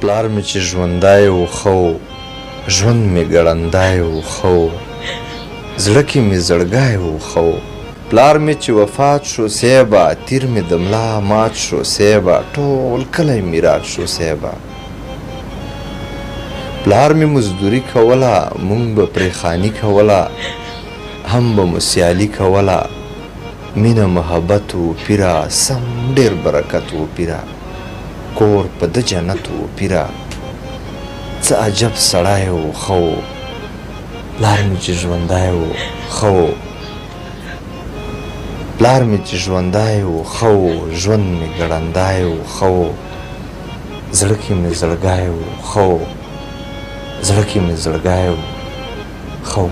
پلار مې چې ژوندی و ښه و ژوند مې ګړندی و ښه و زړه کې مې زړګی و ښه و پلار مې چې وفات شو سیبه تیر مې د ملا مات شو سیبه ټول کلی مې رات شو سیبه پلار مې مزدوري کوله مونږ به پرې خاني کوله هم به مو سیالي کوله مینه محبت و پیره سم ډېر برکت و پیره کور په د جنت و پیره څه عجب سړی و ښه و پلار مې چې ژوندی و ښه و پلار مې چې ژوندی و ښه و ژوند مې ګړندی و ښه و زړه کې مې زړګی و ښه و زړه کې مې زړګی و ښه و